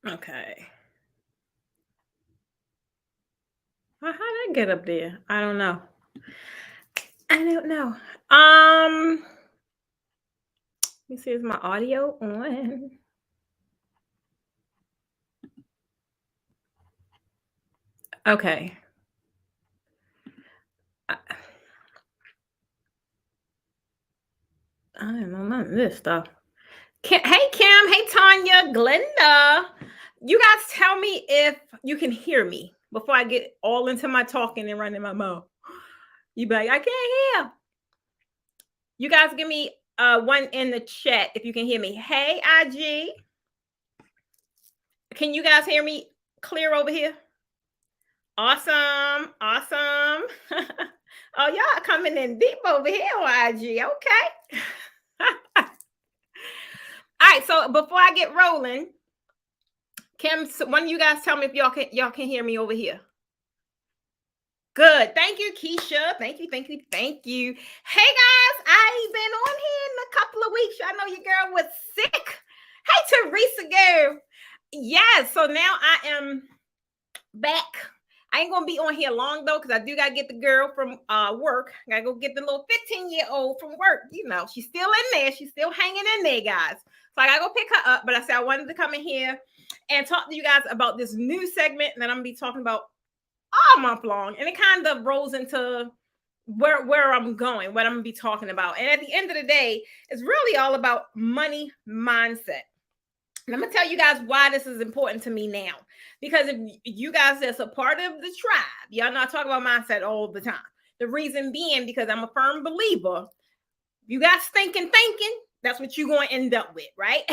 Okay. How did I get up there? I don't know. I don't know. Let me see, is my audio on? Okay. I, I don't know none of this stuff. Hey Kim, hey Tanya, Glenda. You guys tell me if you can hear me before I get all into my talking and running my mouth. You be like, I can't hear. You guys give me one in the chat if you can hear me. Hey IG. Can you guys hear me clear over here? Awesome. Awesome. Oh, y'all coming in deep over here on IG. Okay. All right. So before I get rolling, Kim, one of you guys tell me if y'all can hear me over here. Good. Thank you, Keisha. Thank you. Thank you. Thank you. Hey guys, I ain't been on here in a couple of weeks. I know your girl was sick. Hey, Teresa girl. Yes. So now I am back. I ain't gonna be on here long though, because I do gotta get the girl from work. I gotta go get the little 15-year-old from work. You know, she's still in there, she's still hanging in there, guys. So I gotta go pick her up. But I said I wanted to come in here and talk to you guys about this new segment that I'm gonna be talking about all month long. And it kind of rolls into where I'm going, what I'm gonna be talking about. And at the end of the day, it's really all about money mindset. And I'm gonna tell you guys why this is important to me now. Because if you guys that's a part of the tribe, y'all know I talk about mindset all the time. The reason being because I'm a firm believer. You guys thinking, that's what you're going to end up with, right?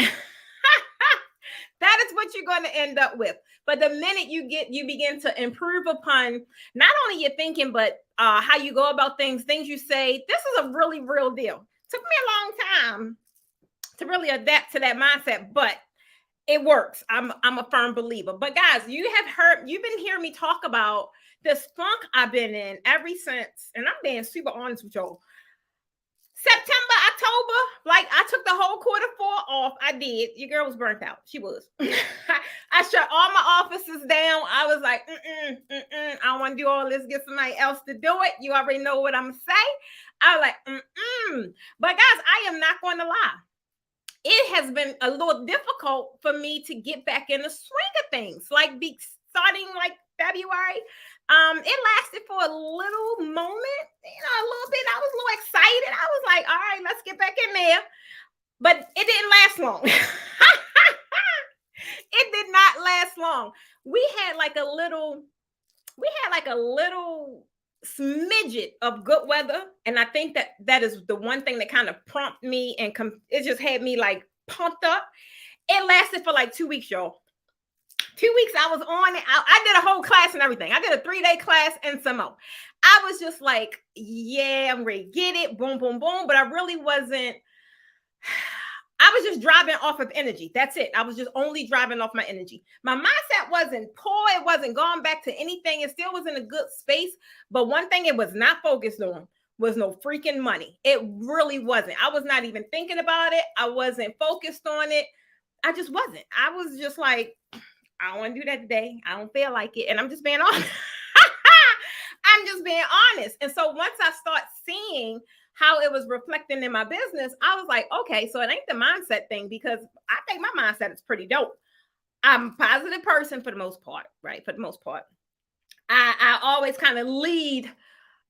That is what you're going to end up with. But the minute you begin to improve upon not only your thinking, but how you go about things you say, this is a really real deal. Took me a long time to really adapt to that mindset, but it works. I'm a firm believer. But guys, you've been hearing me talk about this funk I've been in ever since, and I'm being super honest with y'all. September, October, like I took the whole Q4 off. I did. Your girl was burnt out. She was. I shut all my offices down. I was like, I don't want to do all this. Get somebody else to do it. You already know what I'm gonna say. I was like, But guys, I am not going to lie. It has been a little difficult for me to get back in the swing of things, like starting like February. It lasted for a little moment, a little bit. I was a little excited. I was like, all right, let's get back in there. But it didn't last long. It did not last long. We had like a little smidget of good weather, and I think that is the one thing that kind of prompted me and it just had me like pumped up. It lasted for like 2 weeks, y'all. 2 weeks I was on it. I did a whole class and everything. I did a 3-day class and some more. I was just like, yeah, I'm ready to get it. Boom, boom, boom. But I really wasn't. I was just driving off of energy. That's it. I was just only driving off my energy. My mindset wasn't poor. It wasn't going back to anything. It still was in a good space. But one thing it was not focused on was no freaking money. It really wasn't. I was not even thinking about it. I wasn't focused on it. I just wasn't. I was just like, I don't want to do that today. I don't feel like it. And I'm just being honest. I'm just being honest. And so once I start seeing how it was reflecting in my business, I was like, okay, so it ain't the mindset thing, because I think my mindset is pretty dope. I'm a positive person for the most part, right? For the most part. I always kind of lead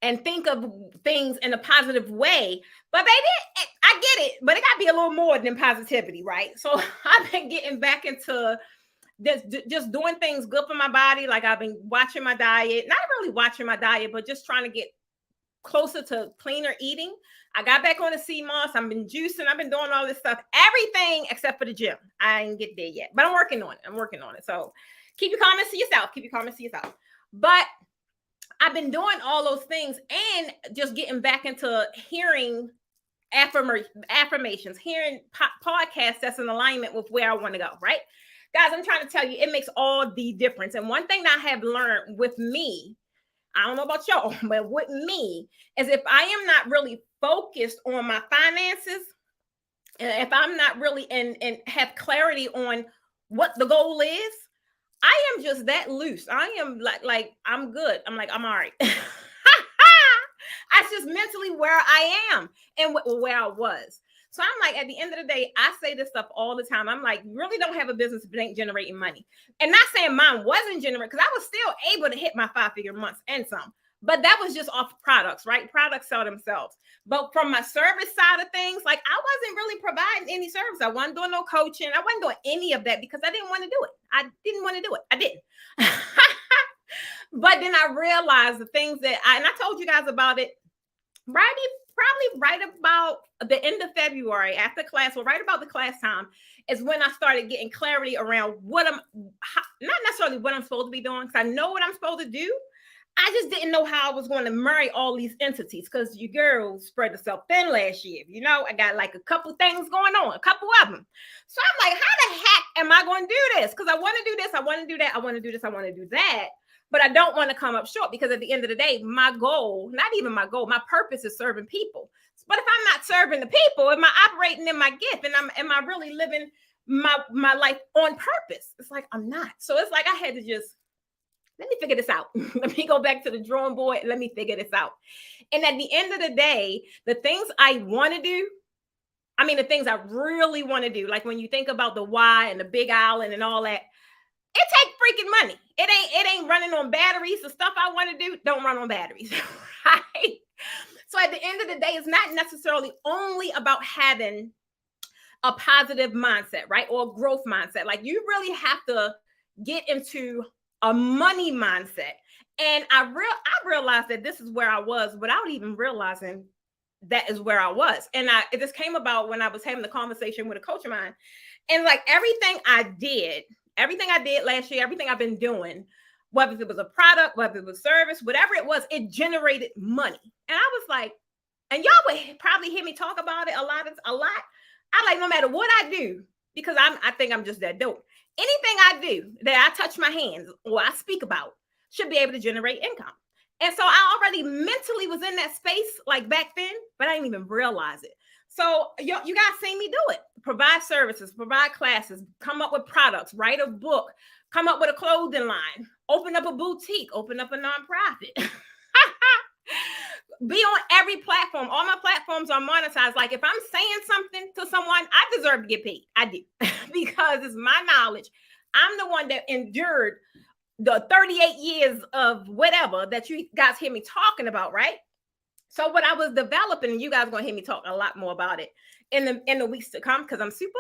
and think of things in a positive way. But baby, I get it, but it got to be a little more than positivity, right? So I've been getting back into just doing things good for my body. Like I've been watching my diet, not really watching my diet, but just trying to get closer to cleaner eating. I got back on the sea moss. I've been juicing. I've been doing all this stuff, everything except for the gym. I ain't get there yet, but I'm working on it. So keep your comments to yourself. But I've been doing all those things and just getting back into hearing affirmations, hearing podcasts that's in alignment with where I want to go, right? Guys, I'm trying to tell you, it makes all the difference. And one thing that I have learned with me, I don't know about y'all, but with me, is if I am not really focused on my finances, if I'm not really and have clarity on what the goal is, I am just that loose. I am like I'm good. I'm like, I'm all right. That's just mentally where I am and where I was. So I'm like, at the end of the day, I say this stuff all the time. I'm like, you really don't have a business if it ain't generating money. And not saying mine wasn't generating, because I was still able to hit my 5-figure months and some. But that was just off products, right? Products sell themselves. But from my service side of things, like I wasn't really providing any service. I wasn't doing no coaching. I wasn't doing any of that because I didn't want to do it. I didn't want to do it. I didn't. But then I realized the things that and I told you guys about it probably right about the end of February after class, or right about the class time, is when I started getting clarity around not necessarily what I'm supposed to be doing, because I know what I'm supposed to do. I just didn't know how I was going to marry all these entities, because your girl spread herself thin last year. You know, I got like a couple things going on, a couple of them. So I'm like, how the heck am I going to do this? Because I want to do this, I want to do that, I want to do this, I want to do that. But I don't want to come up short, because at the end of the day, my goal, not even my goal, my purpose is serving people. But if I'm not serving the people, am I operating in my gift? And am I really living my life on purpose? It's like, I'm not. So it's like I had to just, let me figure this out. Let me go back to the drawing board. Let me figure this out. And at the end of the day, the things I want to do, I mean, the things I really want to do, like when you think about the why and the big island and all that, it take freaking money. It ain't running on batteries. The stuff I want to do don't run on batteries, right? So at the end of the day, it's not necessarily only about having a positive mindset, right? Or a growth mindset. Like you really have to get into a money mindset. And I realized that this is where I was without even realizing that is where I was. And it just came about when I was having the conversation with a coach of mine. And like everything I did last year, everything I've been doing, whether it was a product, whether it was service, whatever it was, it generated money. And I was like, and y'all would probably hear me talk about it a lot. I like, no matter what I do, because I think I'm just that dope. Anything I do that I touch my hands or I speak about should be able to generate income. And so I already mentally was in that space like back then, but I didn't even realize it. So you guys seen me do it. Provide services, provide classes, come up with products, write a book, come up with a clothing line, open up a boutique, open up a nonprofit. Be on every platform. All my platforms are monetized. Like if I'm saying something to someone, I deserve to get paid. I do. Because it's my knowledge. I'm the one that endured the 38 years of whatever that you guys hear me talking about, right? So what I was developing, and you guys are going to hear me talk a lot more about it in the weeks to come, because I'm super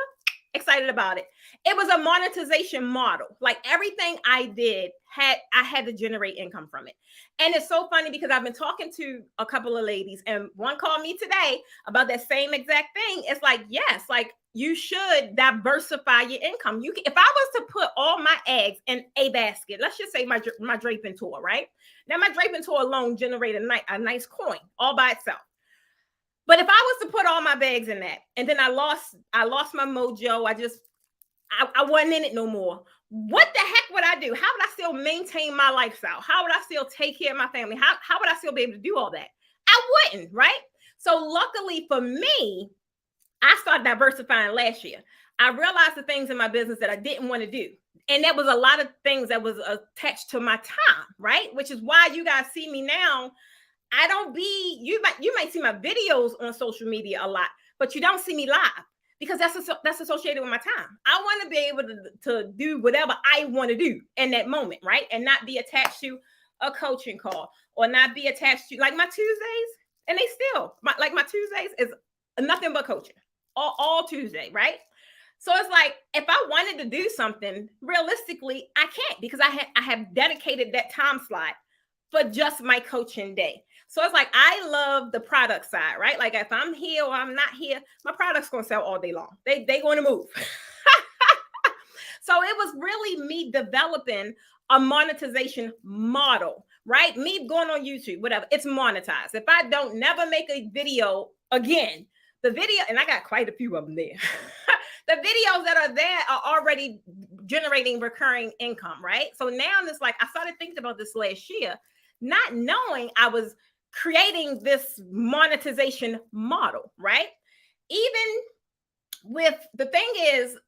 excited about it. It was a monetization model. Like everything I did I had to generate income from it. And it's so funny because I've been talking to a couple of ladies, and one called me today about that same exact thing. It's like, yes, like you should diversify your income. If I was to put all my eggs in a basket, let's just say my draping tour, right? Now my draping tour alone generated a nice coin all by itself. But if I was to put all my bags in that, and then I lost my mojo, I wasn't in it no more. What the heck would I do? How would I still maintain my lifestyle? How would I still take care of my family? How would I still be able to do all that? I wouldn't, right? So luckily for me, I started diversifying last year. I realized the things in my business that I didn't want to do. And that was a lot of things that was attached to my time, right? Which is why you guys see me now. You might see my videos on social media a lot, but you don't see me live, because that's associated with my time. I want to be able to do whatever I want to do in that moment, right? And not be attached to a coaching call, or not be attached to like my Tuesdays. And they still my Tuesdays is nothing but coaching all Tuesday, right? So it's like, if I wanted to do something, realistically, I can't, because I have dedicated that time slot for just my coaching day. So it's like, I love the product side, right? Like if I'm here or I'm not here, my product's going to sell all day long. They going to move. So it was really me developing a monetization model, right? Me going on YouTube, whatever, it's monetized. If I don't never make a video again, the video, and I got quite a few of them there. The videos that are there are already generating recurring income, right? So now it's like, I started thinking about this last year, not knowing I was creating this monetization model, right? Even with the thing is,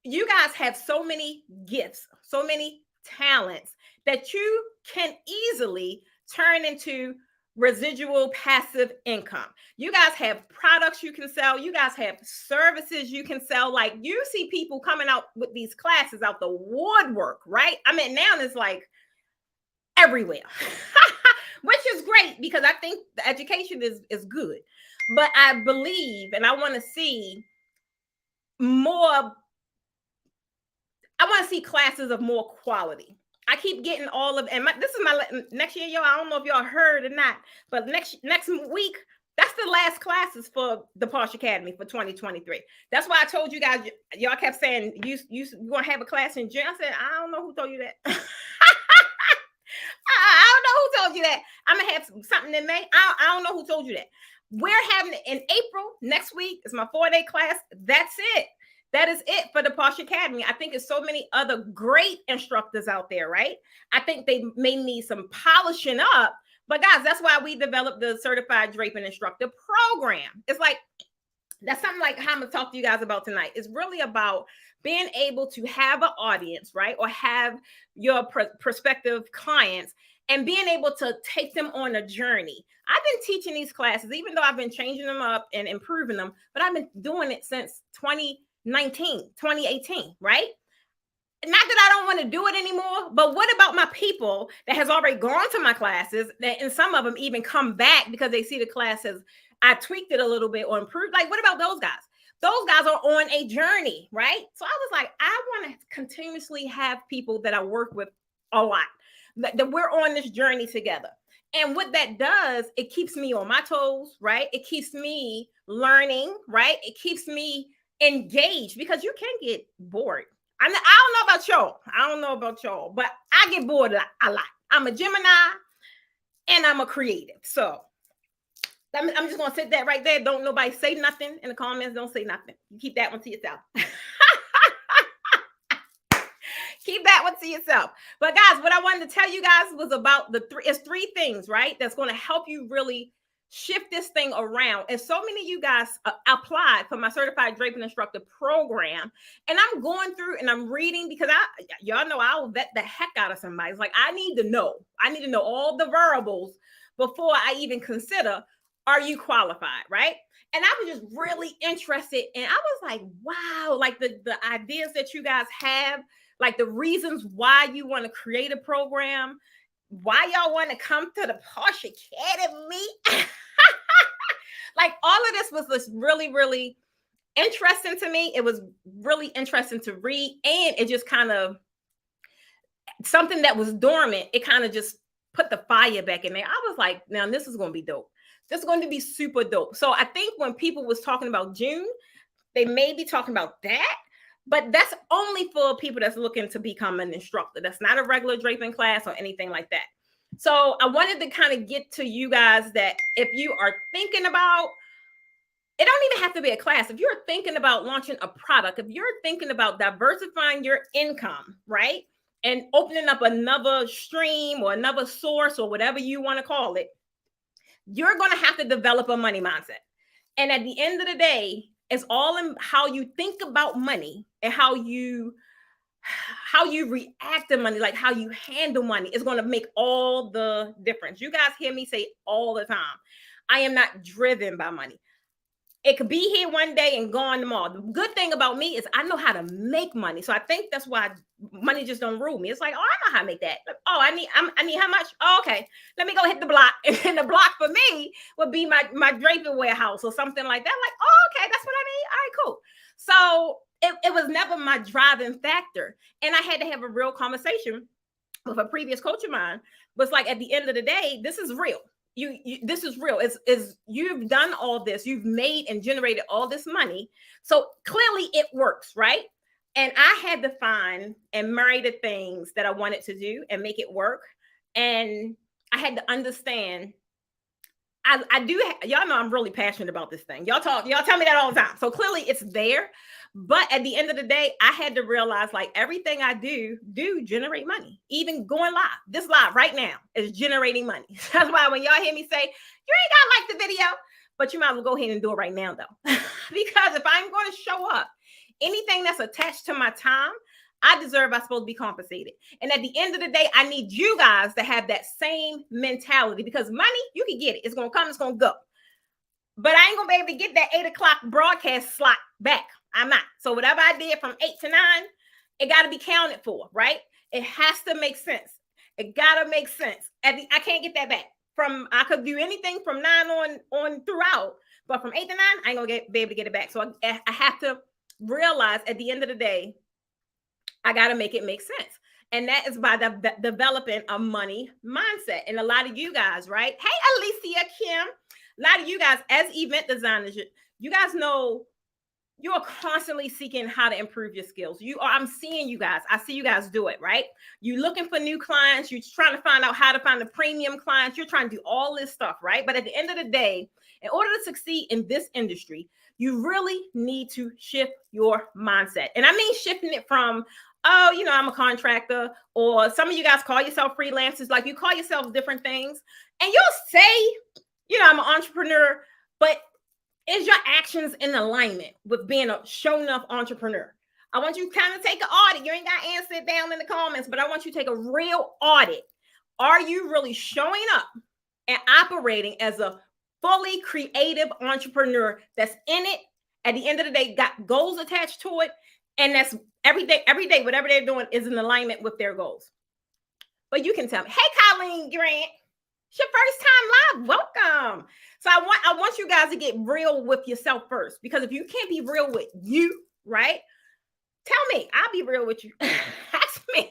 you guys have so many gifts, so many talents that you can easily turn into residual passive income. You guys have products you can sell. You guys have services you can sell. Like you see people coming out with these classes out the woodwork, right? I mean, now it's like everywhere, which is great because I think the education is good. But I believe and I want to see more. I want to see classes of more quality. I keep getting all of, and this is my next year, y'all. I don't know if y'all heard or not, but next week, that's the last classes for the Posh Academy for 2023. That's why I told you guys, y'all kept saying you gonna have a class in June. I said, I don't know who told you that. I don't know who told you that. I'm gonna have something in May. I don't know who told you that. We're having it in April next week. It's my 4-day class. That's it. That is it for the Posh Academy. I think there's so many other great instructors out there, right? I think they may need some polishing up. But guys, that's why we developed the Certified Draping Instructor program. It's like, that's something like how I'm going to talk to you guys about tonight. It's really about being able to have an audience, right? Or have your prospective clients and being able to take them on a journey. I've been teaching these classes, even though I've been changing them up and improving them, but I've been doing it since 2018, right? Not that I don't want to do it anymore, but what about my people that has already gone to my classes, and some of them even come back because they see the classes, I tweaked it a little bit or improved. Like, what about those guys? Those guys are on a journey, right? So I was like, I want to continuously have people that I work with a lot, that we're on this journey together. And what that does, it keeps me on my toes, right? It keeps me learning, right? It keeps me engaged because you can get bored. I don't know about y'all. I don't know about y'all, but I get bored a lot. I'm a Gemini and I'm a creative. So I'm just going to sit that right there. Don't nobody say nothing in the comments. Don't say nothing. You keep that one to yourself. Keep that one to yourself. But guys, what I wanted to tell you guys was about three things, right? That's going to help you really shift this thing around. And so many of you guys applied for my Certified Draping Instructor program. And I'm going through and I'm reading because y'all know I'll vet the heck out of somebody. It's like, I need to know all the variables before I even consider, are you qualified, right? And I was just really interested. And I was like, wow, like the ideas that you guys have, like the reasons why you want to create a program, why y'all want to come to the Posh Academy. Like all of this was just really, really interesting to me. It was really interesting to read. And it just kind of, something that was dormant, it kind of just put the fire back in there. I was like, now this is going to be dope. This is going to be super dope. So I think when people was talking about June, they may be talking about that. But that's only for people that's looking to become an instructor. That's not a regular draping class or anything like that. So I wanted to kind of get to you guys that if you are thinking about, it don't even have to be a class. If you're thinking about launching a product, if you're thinking about diversifying your income, right? And opening up another stream or another source or whatever you want to call it, you're going to have to develop a money mindset. And at the end of the day, it's all in how you think about money and how you react to money, like how you handle money is going to make all the difference. You guys hear me say all the time, I am not driven by money. It could be here one day and gone tomorrow. The good thing about me is I know how to make money. So I think that's why money just don't rule me. It's like, oh, I know how to make that. Oh, I need how much? Oh, okay. Let me go hit the block. And the block for me would be my draping warehouse or something like that. Like, oh, okay, that's what I need. All right, cool. So it was never my driving factor. And I had to have a real conversation with a previous coach of mine. But it's like, at the end of the day, this is real. This is real. Is you've done all this, you've made and generated all this money. So clearly it works, right? And I had to find and marry the things that I wanted to do and make it work. And I had to understand. Y'all know I'm really passionate about this thing. Y'all tell me that all the time. So clearly it's there. But at the end of the day, I had to realize like everything I do generate money. Even going live, this live right now is generating money. That's why when y'all hear me say, you ain't got to like the video, but you might as well go ahead and do it right now though. Because if I'm going to show up anything that's attached to my time, I'm supposed to be compensated. And at the end of the day, I need you guys to have that same mentality, because money, you can get it. It's going to come, it's going to go. But I ain't going to be able to get that 8 o'clock broadcast slot back. I'm not. So whatever I did from 8 to 9, it got to be counted for, right? It has to make sense. It got to make sense. I can't get that back. I could do anything from 9 on throughout, but from 8 to 9, I ain't going to be able to get it back. So I have to realize at the end of the day, I got to make it make sense. And that is by developing a money mindset. And a lot of you guys, right? Hey, Alicia, Kim, a lot of you guys as event designers, you guys know you are constantly seeking how to improve your skills. I'm seeing you guys. I see you guys do it, right? You're looking for new clients. You're trying to find out how to find the premium clients. You're trying to do all this stuff, right? But at the end of the day, in order to succeed in this industry, you really need to shift your mindset. And I mean shifting it from, oh, I'm a contractor, or some of you guys call yourself freelancers, like you call yourselves different things. And you'll say, I'm an entrepreneur, but is your actions in alignment with being a shown up entrepreneur? I want you to kind of take an audit. You ain't got to answer it down in the comments, but I want you to take a real audit. Are you really showing up and operating as a fully creative entrepreneur that's in it? At the end of the day, got goals attached to it. And that's every day, whatever they're doing is in alignment with their goals. But you can tell me, hey, Colleen Grant, it's your first time live. Welcome. So I want you guys to get real with yourself first, because if you can't be real with you, right? Tell me, I'll be real with you. Ask me.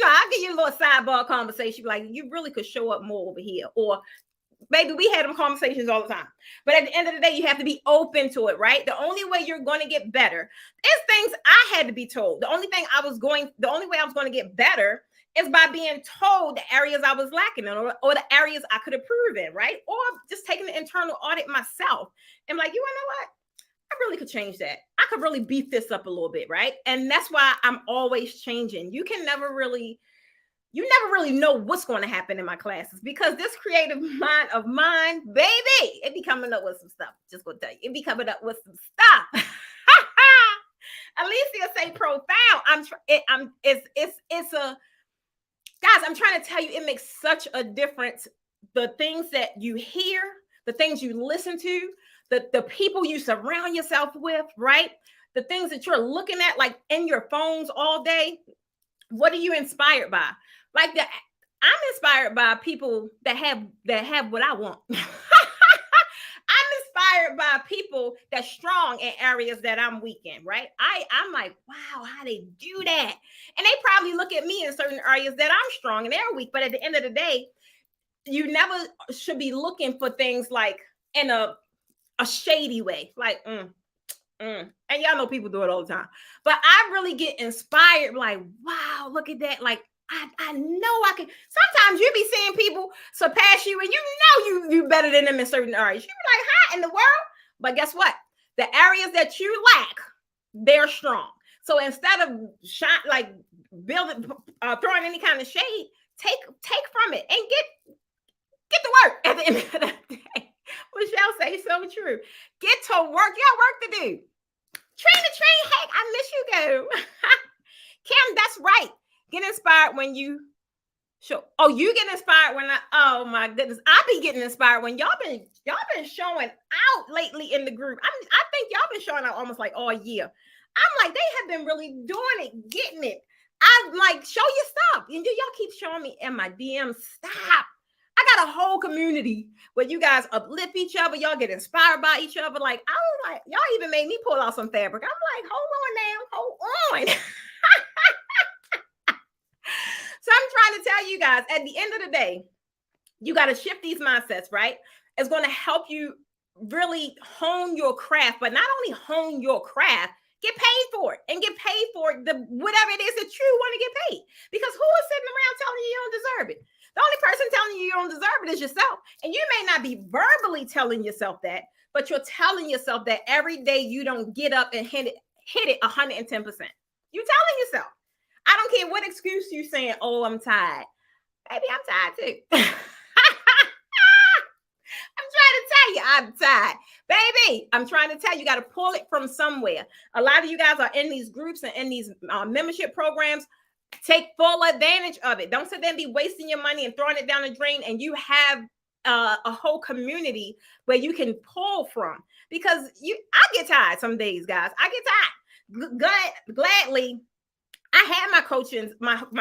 I'll give you a little sidebar conversation. Like, you really could show up more over here, or baby, we had them conversations all the time. But at the end of the day, you have to be open to it, right? The only way you're going to get better is things I had to be told. The only way I was going to get better is by being told the areas I was lacking in, or the areas I could improve in, right? Or just taking the internal audit myself. And like, you wanna know what? I really could change that. I could really beef this up a little bit, right? And that's why I'm always changing. You never really know what's going to happen in my classes, because this creative mind of mine, baby, it be coming up with some stuff. Just gonna tell you, it be coming up with some stuff. Alicia say profound. Guys, I'm trying to tell you, it makes such a difference. The things that you hear, the things you listen to, the people you surround yourself with, right? The things that you're looking at, like in your phones all day. What are you inspired by? Like I'm inspired by people that have what I want. I'm inspired by people that's strong in areas that I'm weak in, right? I'm like, wow, how they do that? And they probably look at me in certain areas that I'm strong and they're weak. But at the end of the day, you never should be looking for things like in a shady way, like, and y'all know people do it all the time. But I really get inspired, like, wow, look at that. Like, I know I can. Sometimes you be seeing people surpass you, and you better than them in certain areas. You be like, how in the world? But guess what? The areas that you lack, they're strong. So instead of building, throwing any kind of shade, take from it and get to work at the end of the day. Michelle say so true. Get to work. You got work to do. Train. Heck, I miss you, go. Kim, that's right. Get inspired when you show. Oh, you get inspired when oh my goodness. I be getting inspired when y'all been showing out lately in the group. I think y'all been showing out almost like all year. I'm like, they have been really doing it, getting it. I'm like, show your stuff. And y'all keep showing me in my DMs. Stop. I got a whole community where you guys uplift each other. Y'all get inspired by each other. Like, I was like, y'all even made me pull out some fabric. I'm like, hold on. So I'm trying to tell you guys, at the end of the day, you got to shift these mindsets, right? It's going to help you really hone your craft, but not only hone your craft, get paid for it and get paid for whatever it is that you want to get paid. Because who is sitting around telling you don't deserve it? The only person telling you don't deserve it is yourself. And you may not be verbally telling yourself that, but you're telling yourself that every day you don't get up and hit it 110%. You're telling yourself. I don't care what excuse you're saying. Oh, I'm tired. Baby, I'm tired too. I'm trying to tell I'm tired. Baby, I'm trying to tell you, you got to pull it from somewhere. A lot of you guys are in these groups and in these membership programs. Take full advantage of it. Don't sit there and be wasting your money and throwing it down the drain. And you have a whole community where you can pull from. Because I get tired some days, guys. I get tired. Gladly, I had my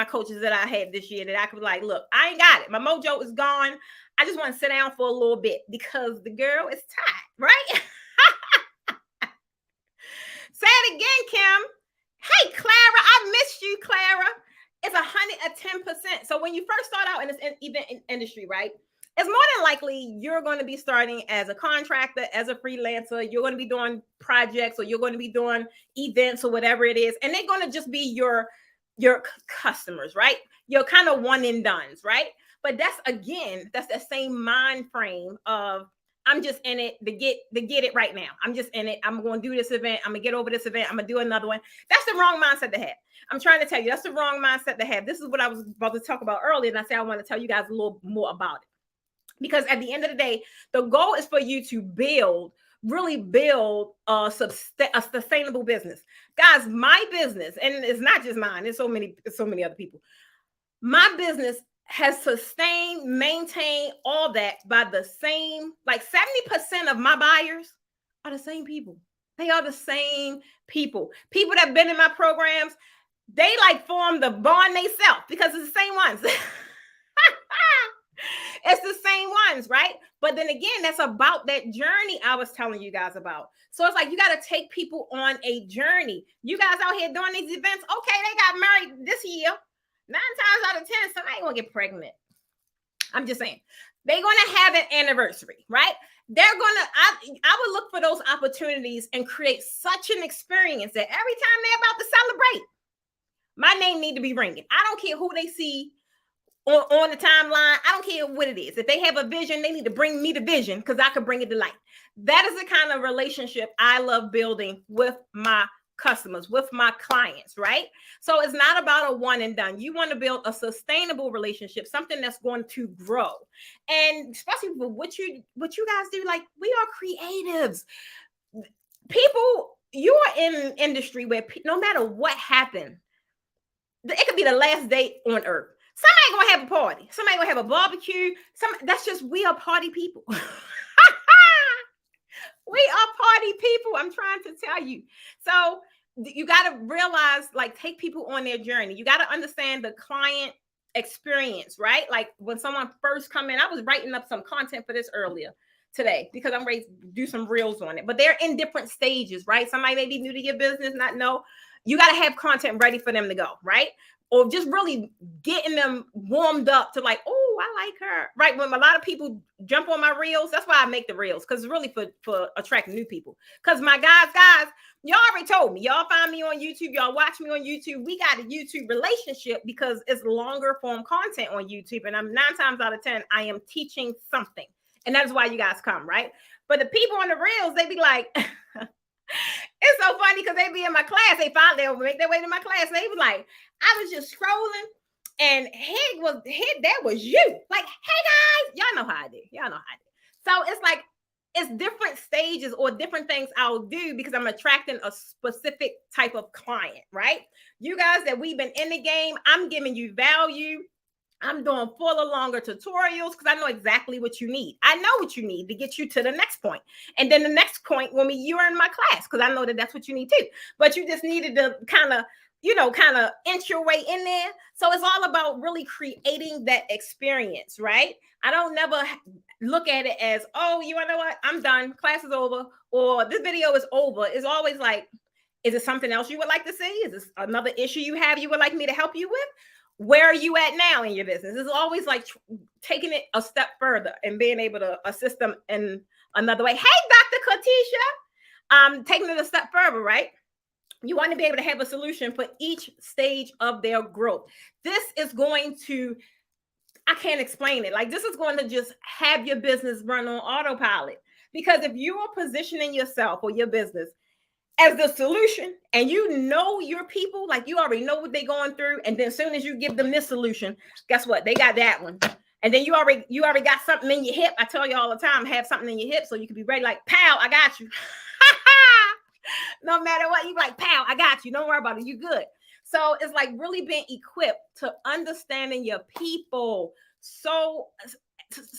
coaches that I had this year that I could be like, look, I ain't got it. My mojo is gone. I just want to sit down for a little bit because the girl is tired, right? Say it again, Kim. Hey, Clara, I missed you, Clara. It's 110%. So when you first start out in this event industry, right? It's more than likely you're going to be starting as a contractor, as a freelancer. You're going to be doing projects or you're going to be doing events or whatever it is. And they're going to just be your customers, right? Your kind of one and dones, right? But that's the same mind frame of I'm just in it to get it right now. I'm just in it. I'm going to do this event. I'm going to get over this event. I'm going to do another one. That's the wrong mindset to have. I'm trying to tell you, that's the wrong mindset to have. This is what I was about to talk about earlier. And I said, I want to tell you guys a little more about it. Because at the end of the day, the goal is for you to really build a sustainable business. Guys, my business, and it's not just mine, there's so many other people. My business has sustained, maintained all that by the same, like 70% of my buyers are the same people. They are the same people. People that have been in my programs, they like form the bond they self because it's the same ones. It's the same ones, right? But then again, that's about that journey I was telling you guys about. So it's like you got to take people on a journey. You guys out here doing these events, okay, they got married this year. 9 times out of 10, somebody gonna get pregnant. I'm just saying. They're gonna have an anniversary, right? I would look for those opportunities and create such an experience that every time they're about to celebrate, my name need to be ringing. I don't care who they see on the timeline. I don't care what it is. If they have a vision, they need to bring me the vision because I can bring it to light. That is the kind of relationship I love building with my customers, with my clients, right? So it's not about a one and done. You want to build a sustainable relationship, something that's going to grow. And especially with what you guys do, like we are creatives. People, you are in an industry where no matter what happened, it could be the last day on earth. Somebody gonna have a party. Somebody gonna have a barbecue. That's just, we are party people. We are party people. I'm trying to tell you. So you got to realize, like, take people on their journey. You got to understand the client experience, right? Like when someone first come in, I was writing up some content for this earlier today because I'm ready to do some reels on it, but they're in different stages, right? Somebody may be new to your business, not know. You got to have content ready for them to go, right? Or just really getting them warmed up to like, oh, I like her, right? When a lot of people jump on my reels, that's why I make the reels, because it's really for attracting new people. Because my guys, y'all already told me, y'all find me on YouTube, y'all watch me on YouTube. We got a YouTube relationship because it's longer form content on YouTube, and I'm 9 times out of 10, I am teaching something, and that's why you guys come, right? But the people on the reels, they be like, it's so funny because they be in my class. They'll make their way to my class. And they be like, I was just scrolling and that was you. Like, hey guys, y'all know how I did. So it's like, it's different stages or different things I'll do because I'm attracting a specific type of client, right? You guys that we've been in the game, I'm giving you value. I'm doing fuller, longer tutorials because I know exactly what you need. I know what you need to get you to the next point. And then the next point will be you're in my class because I know that that's what you need too. But you just needed to kind of inch your way in there. So it's all about really creating that experience, right? I don't never look at it as, oh, you know what? I'm done. Class is over. Or this video is over. It's always like, is it something else you would like to see? Is this another issue you have you would like me to help you with? Where are you at now in your business? It's always like taking it a step further and being able to assist them in another way. Hey, Dr. Katisha, taking it a step further, right? You want to be able to have a solution for each stage of their growth. This is going to, I can't explain it. Like, this is going to just have your business run on autopilot. Because if you are positioning yourself or your business as the solution, and you know your people, like you already know what they're going through, and then as soon as you give them this solution, guess what? They got that one. And then you already got something in your hip. I tell you all the time, have something in your hip so you can be ready. Like, pow, I got you. No matter what, you like, pow, I got you. Don't worry about it. You good. So it's like really being equipped to understanding your people. So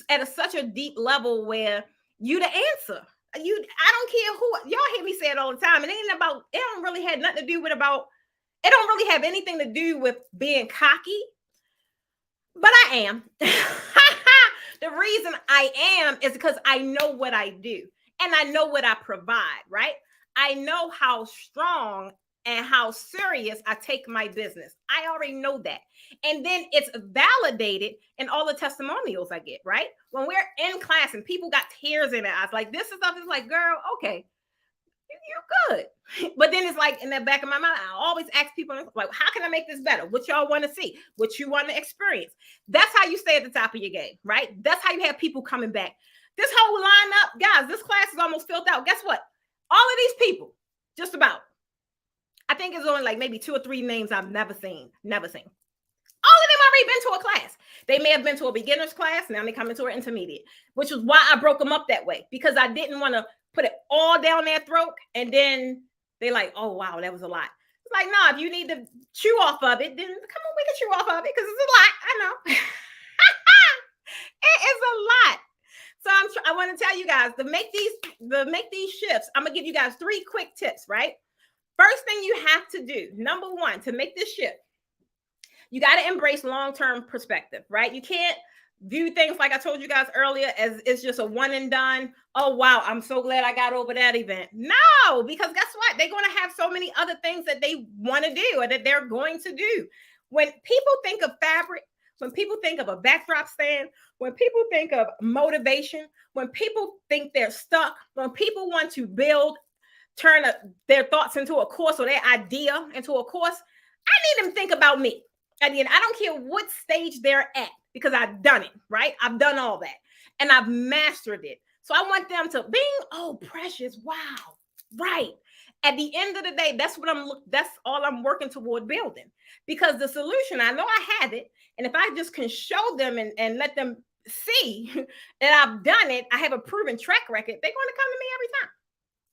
at such a deep level where you the answer. I don't care who y'all hear me say it all the time. It ain't about, it don't really have nothing to do with about, it don't really have anything to do with being cocky. But I am. The reason I am is because I know what I do and I know what I provide, right? I know how strong and how serious I take my business. I already know that. And then it's validated in all the testimonials I get, right? When we're in class and people got tears in their eyes, like this is stuff is like, girl, okay, you're good. But then it's like in the back of my mind, I always ask people, like, how can I make this better? What y'all want to see? What you want to experience? That's how you stay at the top of your game, right? That's how you have people coming back. This whole lineup, guys, this class is almost filled out. Guess what? All of these people, just about, I think it's only like maybe 2 or 3 names I've never seen. Never seen. All of them already been to a class. They may have been to a beginner's class. Now they come into an intermediate, which is why I broke them up that way, because I didn't want to put it all down their throat. And then they like, oh, wow, that was a lot. It's like, no, if you need to chew off of it, then come on, we can chew off of it because it's a lot. I know. It is a lot. So I want to tell you guys to make these shifts. I'm going to give you guys 3 quick tips, right? First thing you have to do, number 1, to make this shift, you got to embrace long-term perspective, right? You can't view things like I told you guys earlier as it's just a one and done. Oh, wow, I'm so glad I got over that event. No, because guess what? They're going to have so many other things that they want to do or that they're going to do. When people think of fabric, when people think of a backdrop stand, when people think of motivation, when people think they're stuck, when people want to build, turn their thoughts into a course or their idea into a course, I need them to think about me. Again, I don't care what stage they're at because I've done it, right? I've done all that and I've mastered it. So I want them to oh, precious. Wow. Right. At the end of the day, that's all I'm working toward building, because the solution, I know I have it. And if I just can show them and let them see that I've done it, I have a proven track record, they're going to come to me every time.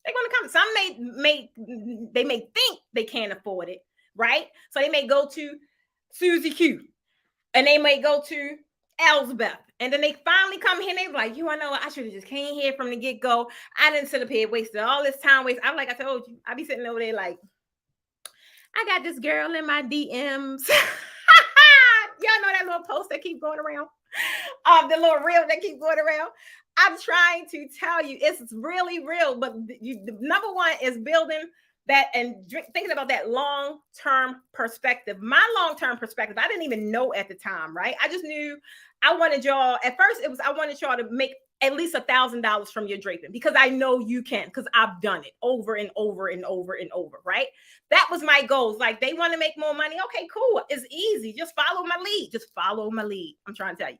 They're going to come. Some they may think they can't afford it, right? So they may go to Susie Q, and they may go to Elsbeth, and then they finally come here and they're like, you want to know what? I should have just came here from the get-go. I didn't sit up here, wasted all this time. I'm like I told you, I be sitting over there like, I got this girl in my DMs. Y'all know that little post that keep going around? The little reel that keep going around. I'm trying to tell you, it's really real. But the number 1 is building that and thinking about that long-term perspective. My long-term perspective, I didn't even know at the time, right? I just knew I wanted y'all, at first it was, I wanted y'all to make at least $1,000 from your draping, because I know you can, because I've done it over and over and over and over, right? That was my goals. Like, they want to make more money. Okay, cool. It's easy. Just follow my lead. Just follow my lead. I'm trying to tell you.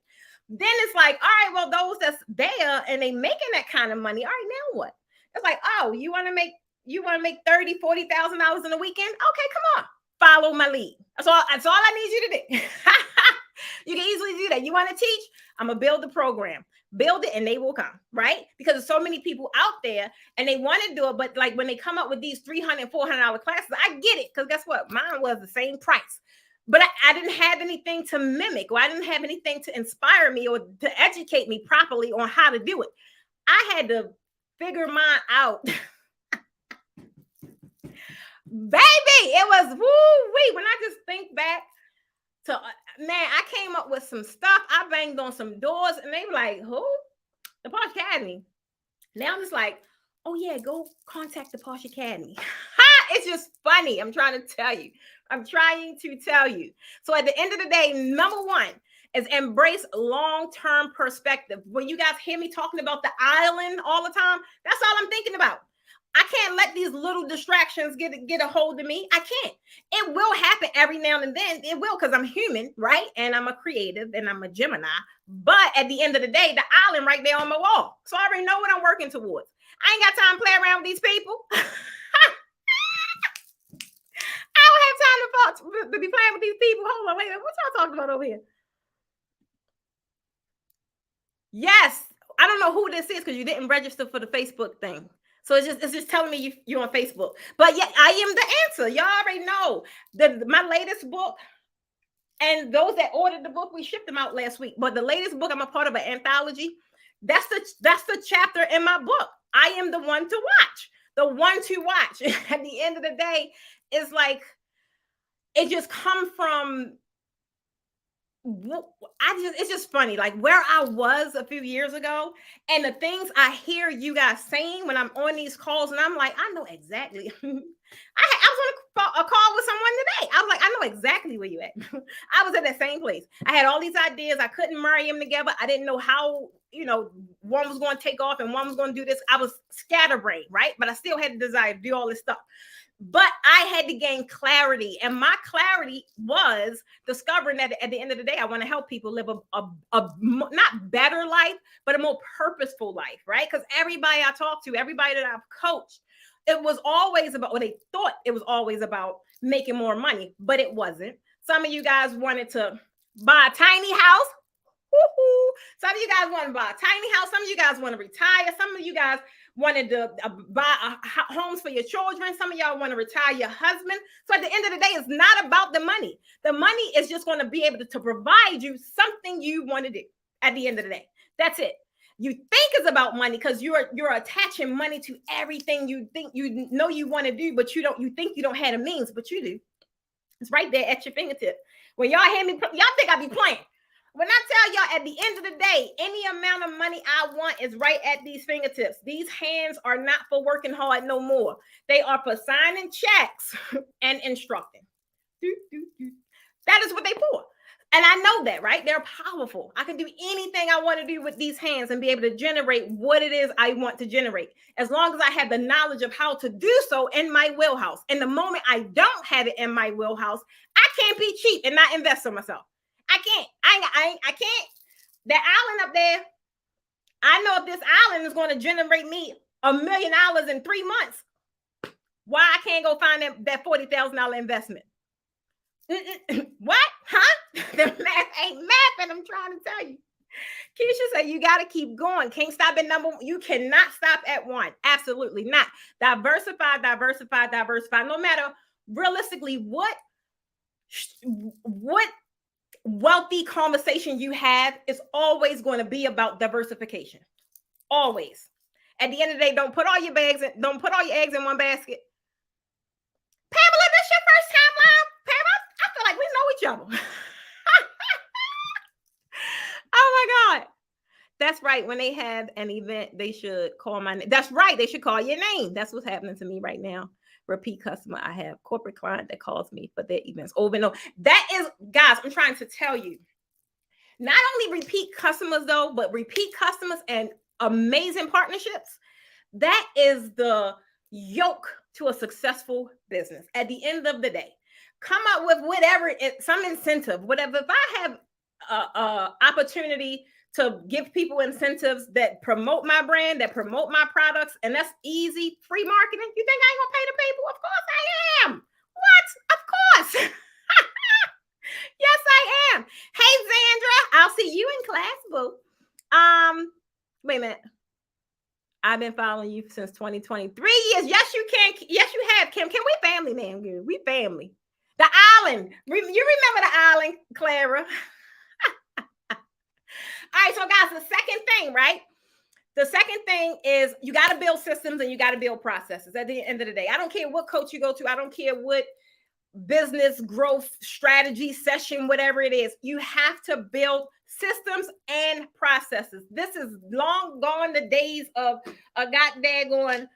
Then it's like, all right, well, those that's there and they making that kind of money. All right, now what? It's like, oh, you want to make $30,000, $40,000 in a weekend? Okay, come on. Follow my lead. That's all I need you to do. You can easily do that. You want to teach? I'm going to build the program. Build it and they will come, right? Because there's so many people out there and they want to do it. But like when they come up with these $300, $400 classes, I get it. Because guess what? Mine was the same price. But I didn't have anything to mimic, or I didn't have anything to inspire me or to educate me properly on how to do it. I had to figure mine out. Baby, it was woo-wee. When I just think back to, man, I came up with some stuff. I banged on some doors and they were like, who? The Posh Academy. Now I'm just like, oh yeah, go contact the Posh Academy. It's just funny. I'm trying to tell you. So at the end of the day, number 1 is embrace long-term perspective. When you guys hear me talking about the island all the time, that's all I'm thinking about. I can't let these little distractions get a hold of me. I can't. It will happen every now and then. It will, because I'm human, right? And I'm a creative and I'm a Gemini. But at the end of the day, the island right there on my wall. So I already know what I'm working towards. I ain't got time to play around with these people. I don't have time to be playing with these people. Hold on, wait, what y'all talking about over here? Yes. I don't know who this is because you didn't register for the Facebook thing. So it's just telling me you're on Facebook. But yeah, I am the answer. Y'all already know. My latest book, and those that ordered the book, we shipped them out last week. But the latest book, I'm a part of an anthology. That's the chapter in my book. I am the one to watch. The one to watch. At the end of the day, it's like it just come from it's just funny, like where I was a few years ago and the things I hear you guys saying when I'm on these calls, and I'm like, I know exactly. I was on a call with someone today. I was like, I know exactly where you at. I was at that same place. I had all these ideas. I couldn't marry them together. I didn't know how, one was going to take off and one was going to do this. I was scatterbrained, right? But I still had the desire to do all this stuff. But I had to gain clarity, and my clarity was discovering that at the end of the day, I want to help people live a not better life, but a more purposeful life, right? Because everybody I talked to, everybody that I've coached, it was always about, or they thought it was always about making more money, but it wasn't. Some of you guys wanted to buy a tiny house. Woo-hoo. Some of you guys want to buy a tiny house. Some of you guys want to retire. Some of you guys wanted to buy homes for your children. Some of y'all want to retire your husband. So at the end of the day, it's not about the money. The money is just going to be able to provide you something you want to do at the end of the day. That's it. You think it's about money because you're attaching money to everything you think you know you want to do, but you think you don't have the means, but you do. It's right there at your fingertip. When y'all hear me, y'all think I be playing. When I tell y'all at the end of the day, any amount of money I want is right at these fingertips. These hands are not for working hard no more. They are for signing checks and instructing. That is what they for. And I know that, right? They're powerful. I can do anything I want to do with these hands and be able to generate what it is I want to generate. As long as I have the knowledge of how to do so in my wheelhouse. And the moment I don't have it in my wheelhouse, I can't be cheap and not invest in myself. I can't. I can't. That island up there, I know if this island is going to generate me $1 million in 3 months, why I can't go find that $40,000 investment? What? Huh? The math ain't math, and I'm trying to tell you. Keisha said you got to keep going. Can't stop at number one. You cannot stop at one. Absolutely not. Diversify. No matter realistically what wealthy conversation you have is always going to be about diversification. Always. At the end of the day, don't put all your eggs in one basket. Pamela, this your first time live? Pamela, I feel like we know each other. Oh my God. That's right. When they have an event, they should call my name. That's right. They should call your name. That's what's happening to me right now. Repeat customer. I have corporate client that calls me for their events over and over. That is, guys, I'm trying to tell you, not only repeat customers though, but repeat customers and amazing partnerships. That is the yoke to a successful business. At the end of the day, come up with some incentive, whatever. If I have a opportunity to give people incentives that promote my brand, that promote my products, and that's easy, free marketing. You think I ain't gonna pay the people? Of course I am. What? Of course. Yes, I am. Hey, Zandra, I'll see you in class, boo. Wait a minute. I've been following you since 2020. 3 years. Yes, you can. Yes, you have, Kim. Can we family, man? We family. The island. You remember the island, Clara? All right, so guys, the second thing, right? The second thing is you got to build systems and you got to build processes at the end of the day. I don't care what coach you go to. I don't care what business growth strategy session, whatever it is. You have to build systems and processes. This is long gone the days of a goddamn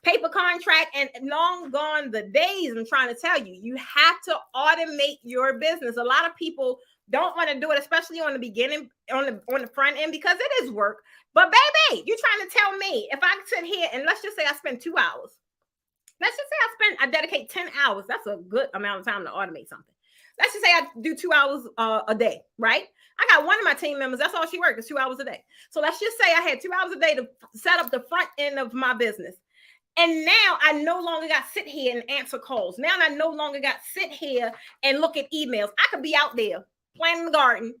paper contract, and long gone the days. I'm trying to tell you, you have to automate your business. A lot of people don't want to do it, especially on the beginning, on the front end, because it is work. But baby, you're trying to tell me if I sit here and let's just say I spend 2 hours. Let's just say I dedicate 10 hours. That's a good amount of time to automate something. Let's just say I do 2 hours a day, right? I got one of my team members. That's all she works, is 2 hours a day. So let's just say I had 2 hours a day to set up the front end of my business. And now I no longer got to sit here and answer calls. Now I no longer got to sit here and look at emails. I could be out there planting the garden,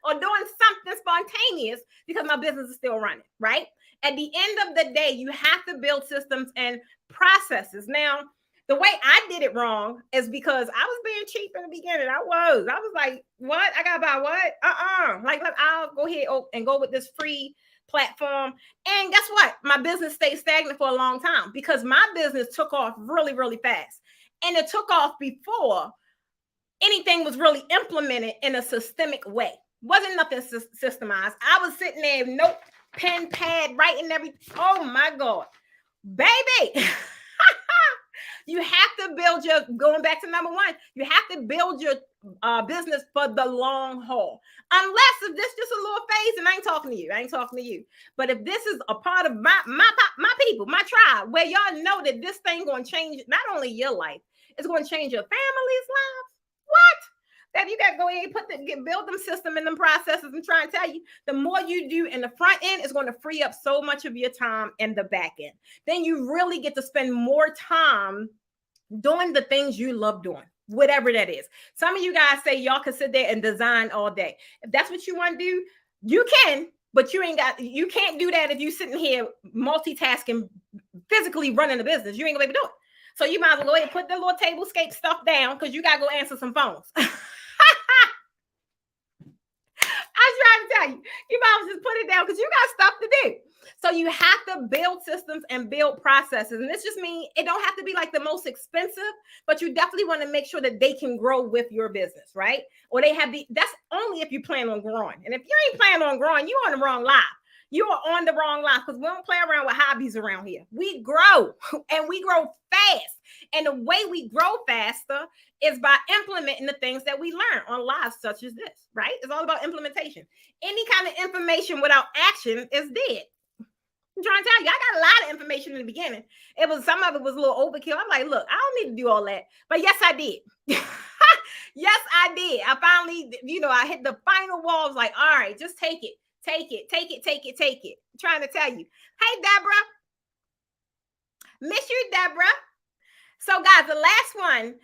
or doing something spontaneous because my business is still running, right? At the end of the day, you have to build systems and processes. Now, the way I did it wrong is because I was being cheap in the beginning. I was like, what? I gotta buy what? Like, look, I'll go ahead and go with this free platform. And guess what? My business stayed stagnant for a long time because my business took off really, really fast. And it took off before anything was really implemented in a systemic way. Wasn't nothing systemized. I was sitting there, note, pen, pad, writing everything. Oh my God, baby. You have to build your, going back to number one, you have to build your business for the long haul. Unless if this just a little phase, and I ain't talking to you. But if this is a part of my people, my tribe, where y'all know that this thing going to change not only your life, it's going to change your family's lives. What? That you got to go ahead and build them system and them processes and try and tell you the more you do in the front end is going to free up so much of your time in the back end. Then you really get to spend more time doing the things you love doing, whatever that is. Some of you guys say y'all can sit there and design all day. If that's what you want to do, you can, but you can't do that if you're sitting here multitasking, physically running a business. You ain't gonna be able to do it. So you might as well go ahead and put the little tablescape stuff down because you got to go answer some phones. I'm trying to tell you, you might as well just put it down because you got stuff to do. So you have to build systems and build processes. And this just means it don't have to be like the most expensive, but you definitely want to make sure that they can grow with your business, right? Or they have that's only if you plan on growing. And if you ain't planning on growing, you're on the wrong line. You are on the wrong line because we don't play around with hobbies around here. We grow and we grow fast. And the way we grow faster is by implementing the things that we learn on lives such as this, right? It's all about implementation. Any kind of information without action is dead. I'm trying to tell you, I got a lot of information in the beginning. Some of it was a little overkill. I'm like, look, I don't need to do all that. But yes, I did. Yes, I did. I finally, I hit the final walls like, all right, just take it. Take it. I'm trying to tell you. Hey, Deborah. Miss you, Deborah. So, guys, the last one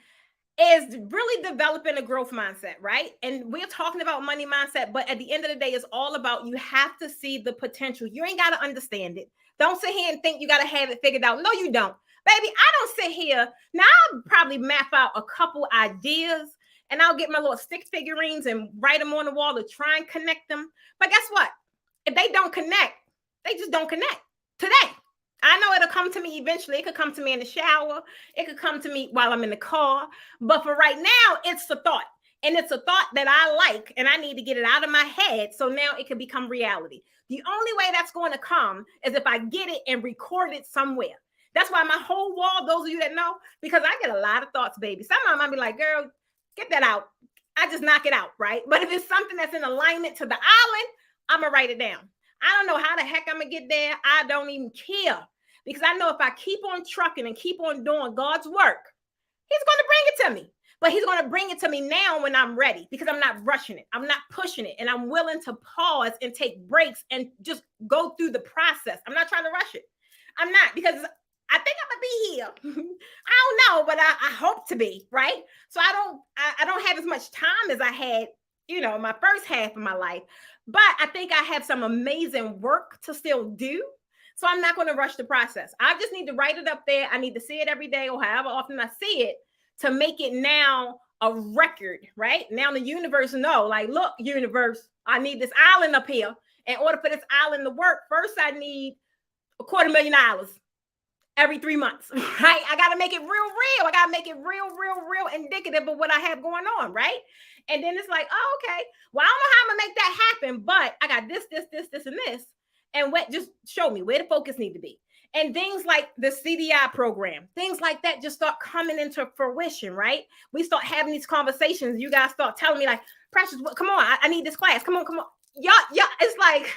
is really developing a growth mindset, right? And we're talking about money mindset, but at the end of the day, it's all about you have to see the potential. You ain't got to understand it. Don't sit here and think you got to have it figured out. No, you don't. Baby, I don't sit here. Now, I'll probably map out a couple ideas and I'll get my little stick figurines and write them on the wall to try and connect them. But guess what? If they don't connect, they just don't connect today. I know it'll come to me eventually. It could come to me in the shower. It could come to me while I'm in the car. But for right now, it's a thought. And it's a thought that I like, and I need to get it out of my head so now it can become reality. The only way that's going to come is if I get it and record it somewhere. That's why my whole wall, those of you that know, because I get a lot of thoughts, baby. Some of them I'll be like, girl, get that out. I just knock it out, right? But if it's something that's in alignment to the island, I'm going to write it down. I don't know how the heck I'm going to get there. I don't even care. Because I know if I keep on trucking and keep on doing God's work, he's going to bring it to me. But he's going to bring it to me now when I'm ready because I'm not rushing it. I'm not pushing it. And I'm willing to pause and take breaks and just go through the process. I'm not trying to rush it. I'm not, because I think I'm going to be here. I don't know, but I hope to be, right? So I don't have as much time as I had, my first half of my life. But I think I have some amazing work to still do. So I'm not going to rush the process. I just need to write it up there. I need to see it every day or however often I see it to make it now a record, right? Now the universe know, like, look, universe, I need this island up here. In order for this island to work, first I need $250,000 every 3 months, right? I got to make it real. I got to make it real indicative of what I have going on, right? And then it's like, oh, okay. Well, I don't know how I'm going to make that happen, but I got this, and this. And just show me where the focus need to be. And things like the CDI program, things like that just start coming into fruition, right? We start having these conversations. You guys start telling me like, Precious, come on, I need this class. Come on. Y'all, it's like,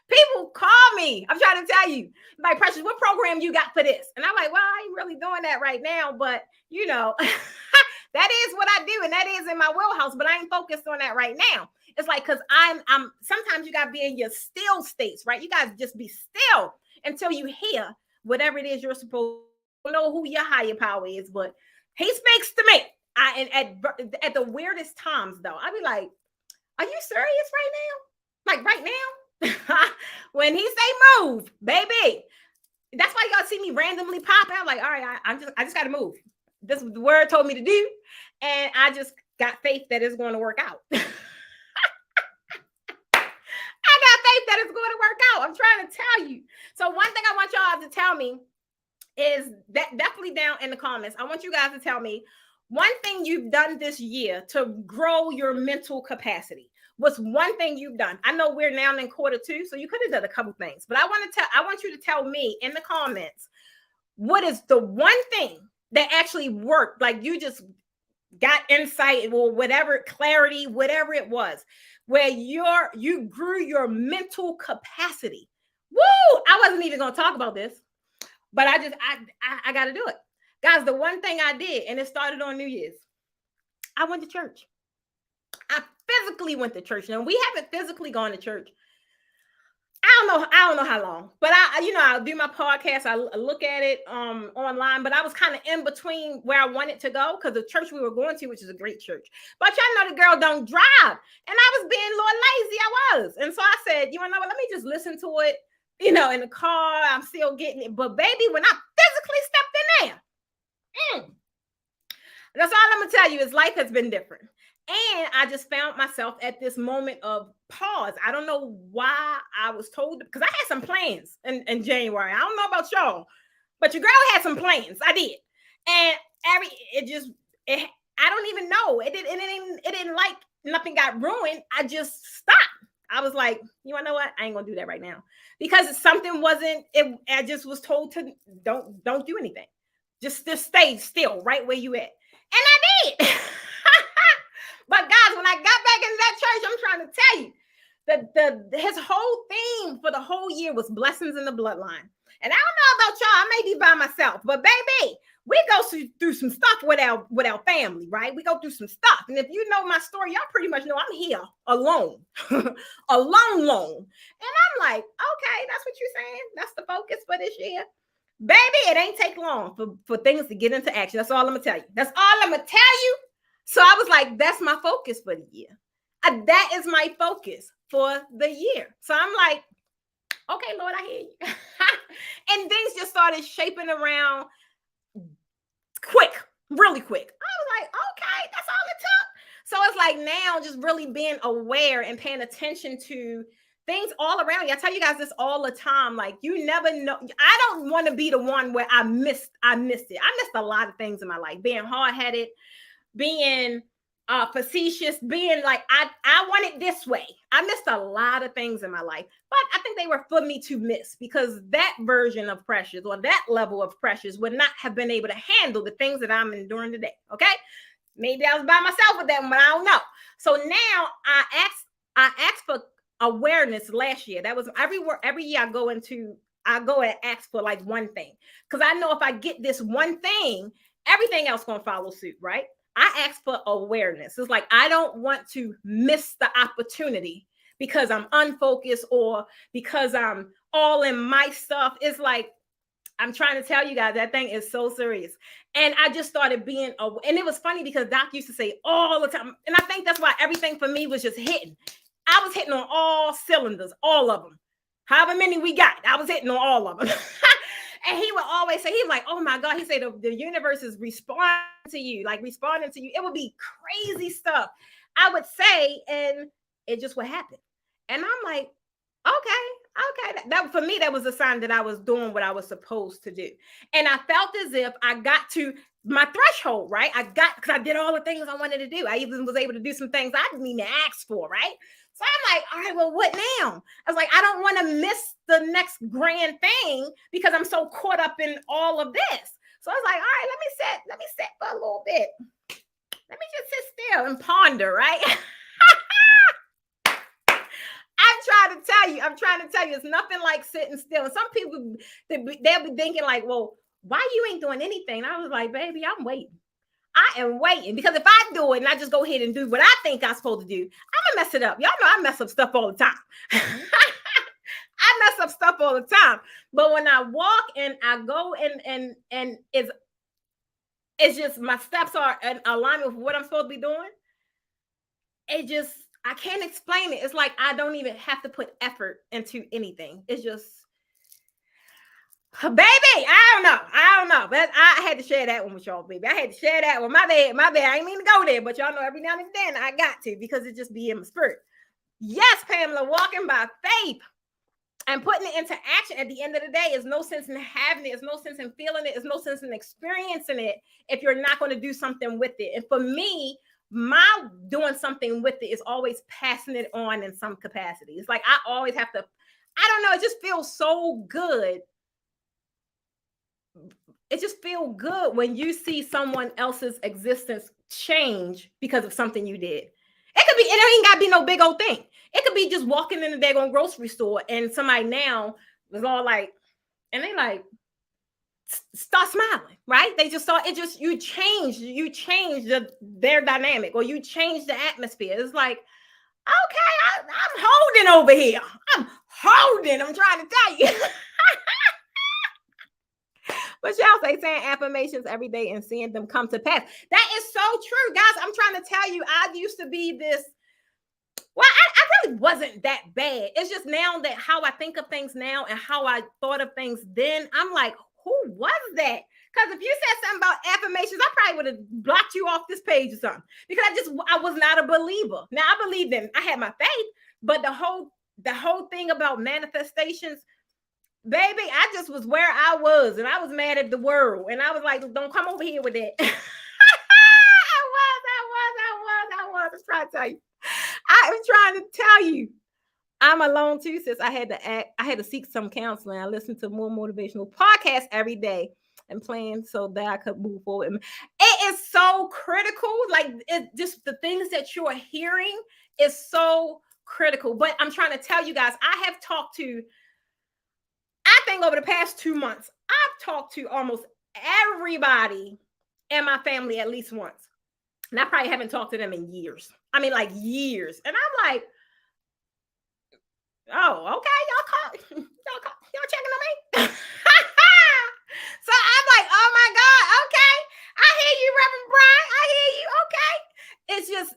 people call me. I'm trying to tell you, like, Precious, what program you got for this? And I'm like, well, I ain't really doing that right now, but that is what I do. And that is in my wheelhouse, but I ain't focused on that right now. It's like, because I'm sometimes you got to be in your still states, right? You guys just be still until you hear whatever it is you're supposed to know who your higher power is. But he speaks to me. And at the weirdest times, though, I'd be like, Are you serious right now? Like right now? When he say move, baby. That's why y'all see me randomly pop out. Like, all right, I just gotta move. This is the word told me to do. And I just got faith that it's going to work out. I got faith that it's going to work out. I'm trying to tell you. So one thing I want y'all to tell me is that definitely down in the comments. I want you guys to tell me one thing you've done this year to grow your mental capacity. What's one thing you've done? I know we're now in Q2, so you could have done a couple things, but I want you to tell me in the comments what is the one thing that actually worked. Like you just got insight or whatever, clarity, whatever it was, where you grew your mental capacity. Woo! I wasn't even going to talk about this, but I got to do it. Guys, the one thing I did, and it started on New Year's, I went to church. I physically went to church. Now, we haven't physically gone to church. I don't know how long, but I'll do my podcast. I look at it online, but I was kind of in between where I wanted to go because the church we were going to, which is a great church, but y'all know the girl don't drive, and I was being a little lazy. I was, and so I said, you know what? Let me just listen to it. In the car, I'm still getting it, but baby, when I physically stepped in there, that's all I'm gonna tell you is life has been different. And I just found myself at this moment of pause. I don't know why I was told, because I had some plans in January. I don't know about y'all, but your girl had some plans. I did. And I don't even know. It didn't like nothing got ruined. I just stopped. I was like, you know what? I ain't gonna do that right now. Because something wasn't, I just was told to don't do anything. Just stay still right where you at. And I did. But guys, when I got back into that church, I'm trying to tell you that his whole theme for the whole year was blessings in the bloodline. And I don't know about y'all, I may be by myself, but baby, we go through some stuff with our family, right? We go through some stuff. And if you know my story, y'all pretty much know I'm here alone, alone. And I'm like, okay, that's what you're saying. That's the focus for this year. Baby, it ain't take long for things to get into action. That's all I'm gonna tell you. That's all I'm gonna tell you. So I was like, that's my focus for the year. That is my focus for the year. So I'm like, okay, Lord, I hear you. And things just started shaping around quick, really quick. I was like, okay, that's all it took. So it's like now just really being aware and paying attention to things all around you. I tell you guys this all the time. Like, you never know. I don't want to be the one where I missed it. I missed a lot of things in my life, being hard-headed, being facetious, being like, I want it this way. I missed a lot of things in my life, but I think they were for me to miss, because that version of pressures or that level of pressures would not have been able to handle the things that I'm enduring today. Okay. Maybe I was by myself with that one, but I don't know. So now I asked for awareness last year. That was every year I go and ask for like one thing. Cause I know if I get this one thing, everything else gonna follow suit, right? I ask for awareness. It's like, I don't want to miss the opportunity because I'm unfocused or because I'm all in my stuff. It's like, I'm trying to tell you guys, that thing is so serious. And I just started being, and it was funny because Doc used to say all the time, and I think that's why everything for me was just hitting. I was hitting on all cylinders, all of them. However many we got, I was hitting on all of them. And he would always say, he's like, oh my God, he said the universe is responding to you. It would be crazy stuff, I would say, and it just would happen. And I'm like, okay. That for me, that was a sign that I was doing what I was supposed to do. And I felt as if I got to my threshold, right? Because I did all the things I wanted to do. I even was able to do some things I didn't even ask for, right? So I'm like, all right, well, what now? I was like, I don't want to miss the next grand thing because I'm so caught up in all of this. So I was like, all right, let me sit for a little bit. Let me just sit still and ponder, right? I'm trying to tell you, it's nothing like sitting still. And some people, they'll be thinking like, well, why you ain't doing anything? I was like, baby, I'm waiting. I am waiting, because if I do it and I just go ahead and do what I think I'm supposed to do, I'm gonna mess it up. Y'all know I mess up stuff all the time. I mess up stuff all the time. But when I walk and I go and it's just my steps are in alignment with what I'm supposed to be doing. I can't explain it. It's like I don't even have to put effort into anything. It's just, baby, I don't know. But I had to share that one with y'all, baby. I had to share that one. My bad. I ain't mean to go there, but y'all know every now and then I got to, because it just be in my spirit. Yes, Pamela, walking by faith and putting it into action at the end of the day is no sense in having it. It's no sense in feeling it. It's no sense in experiencing it if you're not going to do something with it. And for me, my doing something with it is always passing it on in some capacity. It's like I always have to, I don't know, it just feels so good. It just feels good when you see someone else's existence change because of something you did. It could be, it ain't got to be no big old thing. It could be just walking in the daggone grocery store and somebody now was all like, and they like start smiling, right? They just saw it. Just you change their dynamic, or you change the atmosphere. It's like, okay, I'm holding over here. I'm trying to tell you. But y'all say saying affirmations every day and seeing them come to pass. That is so true, guys. I'm trying to tell you, I used to be this. Well, I really wasn't that bad. It's just now that how I think of things now and how I thought of things then, I'm like, who was that? Because if you said something about affirmations, I probably would have blocked you off this page or something. Because I was not a believer. Now I believed in, I had my faith, but the whole thing about manifestations, baby, I just was where I was, and I was mad at the world, and I was like, don't come over here with that. I was trying to tell you. I am trying to tell you. I'm alone too, sis. I had to seek some counseling. I listened to more motivational podcasts every day and plan so that I could move forward. It is so critical. Like, it just, the things that you're hearing is so critical. But I'm trying to tell you guys, I have talked to, I think over the past 2 months, I've talked to almost everybody in my family at least once. And I probably haven't talked to them in years. I mean, like years. And I'm like, oh, okay, y'all checking on me? So I'm like, oh my God, okay. I hear you, Reverend Brian. I hear you. Okay. It's just,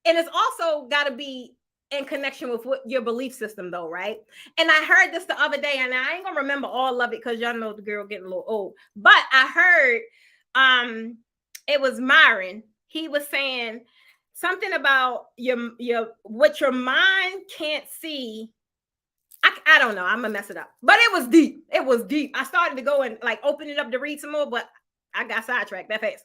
and it's also got to be in connection with what your belief system though, right? And I heard this the other day, and I ain't gonna remember all of it because y'all know the girl getting a little old. But I heard it was Myron. He was saying something about your what your mind can't see. I don't know. I'm gonna mess it up, but it was deep. It was deep. I started to go and like open it up to read some more, but I got sidetracked that fast.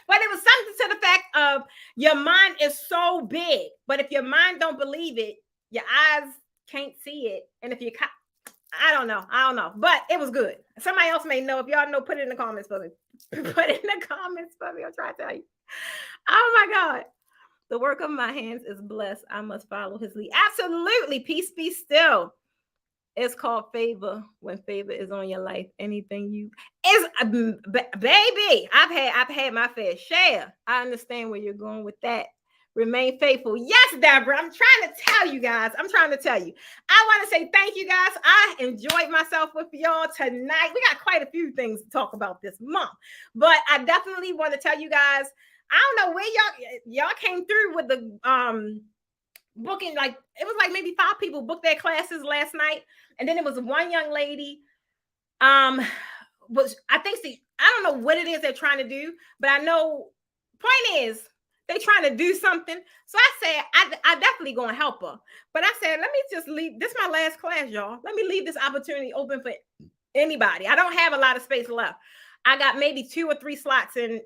But it was something to the fact of your mind is so big, but if your mind don't believe it, your eyes can't see it. And if you, I don't know, but it was good. Somebody else may know. If y'all know, put it in the comments for me. Put it in the comments for me. I'll try to tell you. Oh my God. The work of my hands is blessed. I must follow his lead. Absolutely. Peace be still. It's called favor when favor is on your life. Anything you is, baby. I've had my fair share. I understand where you're going with that. Remain faithful. Yes, Deborah. I'm trying to tell you guys. I want to say thank you guys. I enjoyed myself with y'all tonight. We got quite a few things to talk about this month, but I definitely want to tell you guys. I don't know where y'all came through with the booking. Like, it was like maybe 5 people booked their classes last night, and then it was one young lady. Was I think I don't know what it is they're trying to do, but I know point is they trying to do something. So I said I definitely gonna help her, but I said let me just leave. This is my last class, y'all. Let me leave this opportunity open for anybody. I don't have a lot of space left. I got maybe 2 or 3 slots in.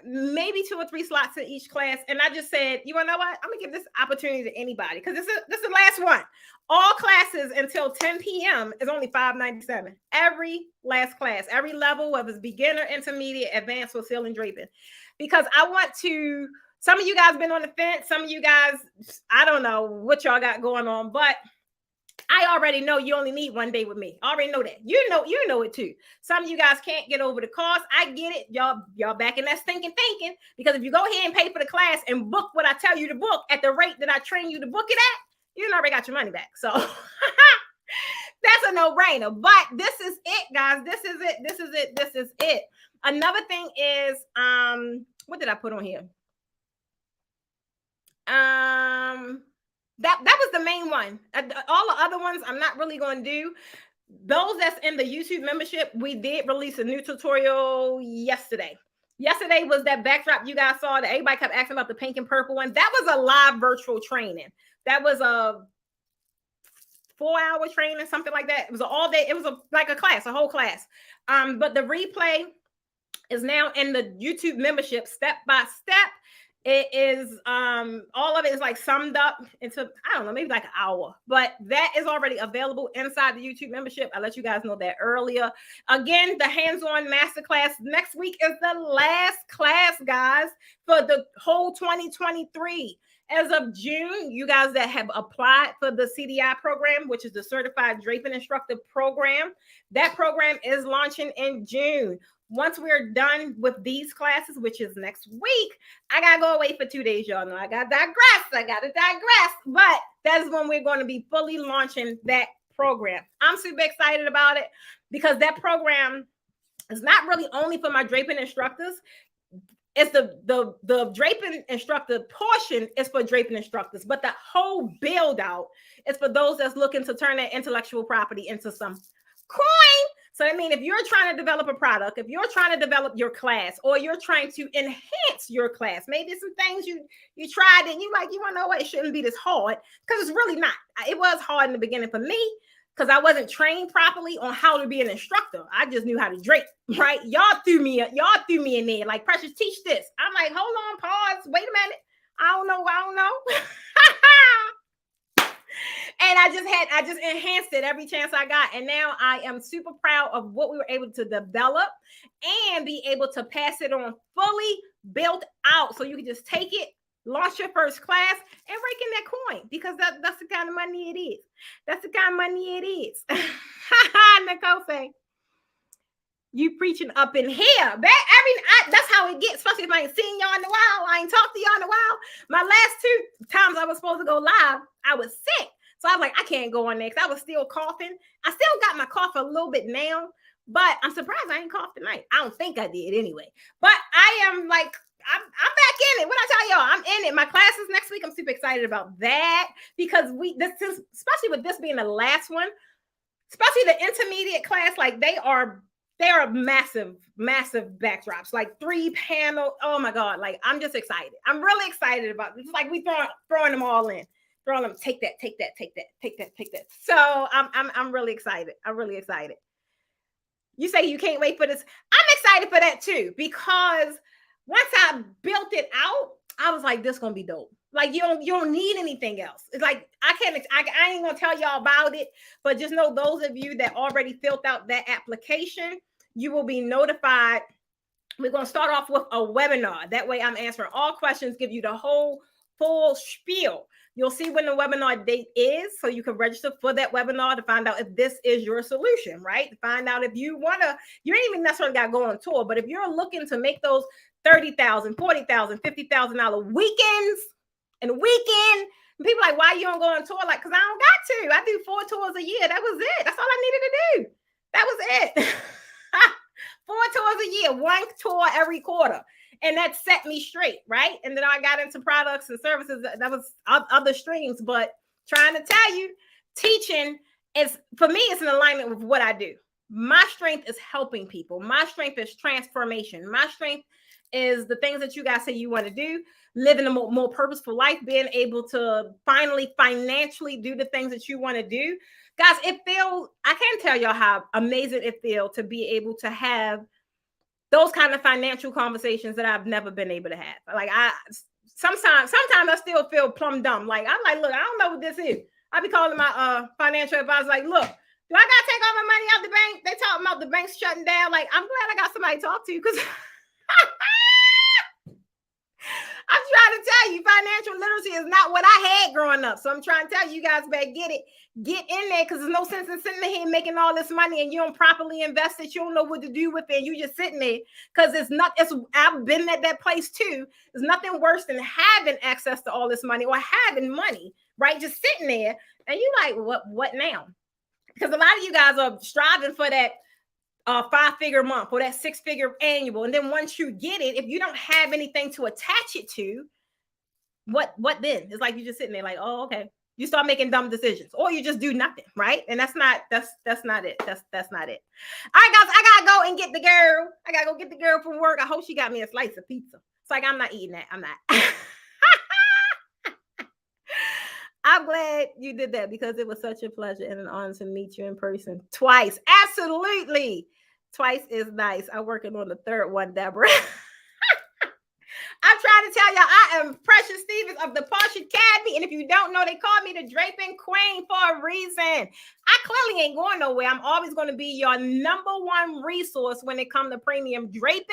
Maybe 2 or 3 slots in each class. And I just said, you know what? I'm gonna give this opportunity to anybody because this is the last one. All classes until 10 p.m. is only $5.97. Every last class, every level, whether it's beginner, intermediate, advanced, or ceiling draping. Because I want to, some of you guys been on the fence, some of you guys, I don't know what y'all got going on, but I already know you only need 1 day with me. I already know that. You know it too. Some of you guys can't get over the cost. I get it. Y'all back in that thinking. Because if you go ahead and pay for the class and book what I tell you to book at the rate that I train you to book it at, you already got your money back. So that's a no-brainer. But this is it, guys. This is it. Another thing is, what did I put on here? That was the main one. All the other ones I'm not really going to do. Those that's in the YouTube membership, we did release a new tutorial yesterday. Yesterday was that backdrop you guys saw that everybody kept asking about, the pink and purple one. That was a live virtual training. That was a 4-hour training, something like that. It was an all day. It was like a class, a whole class. But the replay is now in the YouTube membership, step by step. It is all of it is like summed up into, I don't know, maybe like an hour, but that is already available inside the YouTube membership. I let you guys know that earlier. Again, the hands-on masterclass next week is the last class, guys, for the whole 2023. As of June, you guys that have applied for the CDI program, which is the Certified Draping Instructor program, that program is launching in June. Once we're done with these classes, which is next week, I gotta go away for 2 days. Y'all know I gotta digress. But that's when we're going to be fully launching that program. I'm super excited about it because that program is not really only for my draping instructors. It's the draping instructor portion is for draping instructors, but the whole build out is for those that's looking to turn their intellectual property into some coin. So I mean, if you're trying to develop a product, if you're trying to develop your class, or you're trying to enhance your class, maybe some things you tried and you want to know what, it shouldn't be this hard, because it's really not. It was hard in the beginning for me because I wasn't trained properly on how to be an instructor. I just knew how to drape, right? Y'all threw me in there like, Precious, teach this. I'm like, hold on, pause, wait a minute. I don't know. And I just enhanced it every chance I got. And now I am super proud of what we were able to develop and be able to pass it on fully built out. So you can just take it, launch your first class, and rake in that coin, because that's the kind of money it is. That's the kind of money it is. Nicole say, you preaching up in here. That's how it gets, especially if I ain't seen y'all in a while. I ain't talked to y'all in a while. My last 2 times I was supposed to go live, I was sick. So I was like, I can't go on there because I was still coughing. I still got my cough a little bit now, but I'm surprised I ain't coughed tonight. I don't think I did anyway. But I am like, I'm back in it. What I tell y'all, I'm in it. My classes next week, I'm super excited about that, because especially with this being the last one, especially the intermediate class, like they are massive backdrops, like 3 panel. Oh my God. Like, I'm just excited. I'm really excited about it. It's like we throwing them all in. Throwing them, take that. So I'm really excited. I'm really excited. You say you can't wait for this. I'm excited for that too, because once I built it out, I was like, this is gonna be dope. Like, you don't need anything else. It's like, I ain't gonna tell y'all about it, but just know, those of you that already filled out that application, you will be notified. We're gonna start off with a webinar. That way I'm answering all questions, give you the whole full spiel. You'll see when the webinar date is, so you can register for that webinar to find out if this is your solution, right? To find out if you ain't even necessarily got to go on tour, but if you're looking to make those $30,000, $40,000, $50,000 weekends and weekend, and people like, why you don't go on tour? Like, because I don't got to. I do 4 tours a year. That was it. That's all I needed to do. That was it. 4 tours a year, 1 tour every quarter. And that set me straight, right? And then I got into products and services. That was other streams. But trying to tell you, teaching is, for me, it's in alignment with what I do. My strength is helping people. My strength is transformation. My strength is the things that you guys say you want to do, living a more purposeful life, being able to finally financially do the things that you want to do. Guys, I can't tell y'all how amazing it feels to be able to have those kind of financial conversations that I've never been able to have. Like, sometimes I still feel plumb dumb. Like, I'm like, look, I don't know what this is. I be calling my financial advisor, like, look, do I gotta take all my money out the bank? They talking about the bank's shutting down. Like, I'm glad I got somebody to talk to, because I'm trying to tell you, financial literacy is not what I had growing up. So I'm trying to tell you guys, better get in there, because there's no sense in sitting here making all this money and you don't properly invest it. You don't know what to do with it. You just sitting there, because I've been at that place too. There's nothing worse than having access to all this money, or having money, right? Just sitting there, and you like, what now? Because a lot of you guys are striving for that 5-figure month or that 6-figure annual. And then once you get it, if you don't have anything to attach it to, what then? It's like you just sitting there like, oh, okay. You start making dumb decisions, or you just do nothing, right? And that's not it. That's not it. All right, guys, I gotta go and get the girl. I gotta go get the girl from work. I hope she got me a slice of pizza. It's like, I'm not eating that. I'm not. I'm glad you did that, because it was such a pleasure and an honor to meet you in person twice. Absolutely. Twice is nice. I'm working on the third one, Deborah. I'm trying to tell y'all, I am Precious Stevens of the Posh Academy. And if you don't know, they call me the Draping Queen for a reason. I clearly ain't going nowhere. I'm always going to be your number one resource when it comes to premium draping.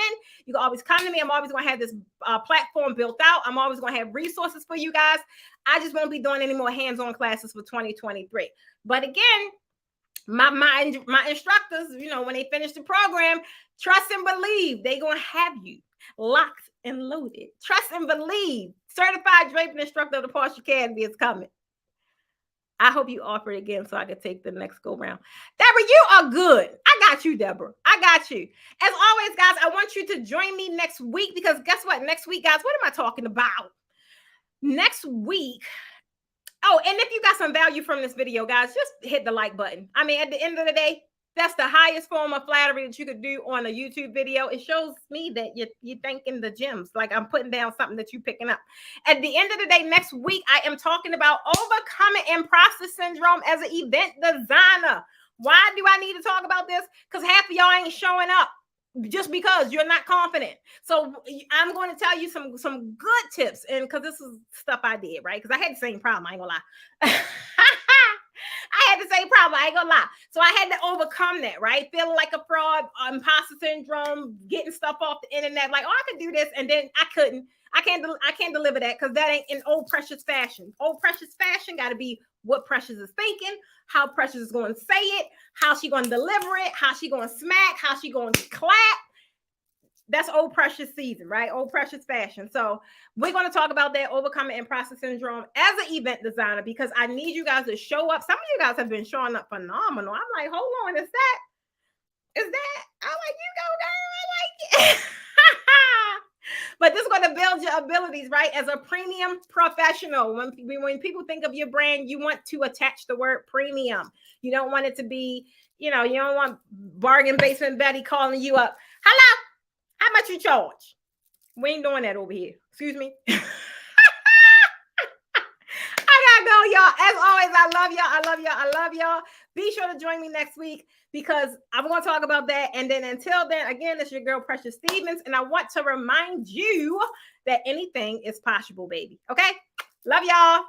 You can always come to me. I'm always going to have this platform built out. I'm always going to have resources for you guys. I just won't be doing any more hands-on classes for 2023. But again, my instructors, you know, when they finish the program, trust and believe they're going to have you locked and loaded. Trust and believe. Certified draping instructor of the Posh Academy is coming. I hope you offer it again so I can take the next go round. Deborah, you are good. I got you, Deborah. I got you. As always, guys, I want you to join me next week, because guess what? Next week, guys, what am I talking about? Next week. Oh, and if you got some value from this video, guys, just hit the like button. I mean, at the end of the day, that's the highest form of flattery that you could do on a YouTube video. It shows me that you're thinking the gems, like I'm putting down something that you're picking up. At the end of the day, next week, I am talking about overcoming imposter syndrome as an event designer. Why do I need to talk about this? Because half of y'all ain't showing up just because you're not confident. So I'm going to tell you some good tips, and because this is stuff I did, right? Because I had the same problem, I ain't gonna lie. I had the same problem, I ain't gonna lie. So I had to overcome that, right? Feeling like a fraud, imposter syndrome, getting stuff off the internet, like, oh, I could do this, and then I couldn't. I can't deliver that, because that ain't in old Precious fashion. Old Precious fashion got to be what Precious is thinking, how Precious is going to say it, how she going to deliver it, how she going to smack, how she going to clap. That's old Precious season, right? Old Precious fashion. So we're going to talk about that, overcoming imposter syndrome as an event designer, because I need you guys to show up. Some of you guys have been showing up phenomenal. I'm like, hold on, is that? I'm like, you go, girl. I like it. But this is going to build your abilities, right? As a premium professional. When people think of your brand, you want to attach the word premium. You don't want it to be, you don't want bargain basement Betty calling you up. Hello, how much you charge? We ain't doing that over here. Excuse me. I gotta go, y'all. As always, I love y'all. I love y'all. I love y'all. Be sure to join me next week, because I'm going to talk about that. And then until then, again, it's your girl, Precious Stevens. And I want to remind you that anything is possible, baby. Okay? Love y'all.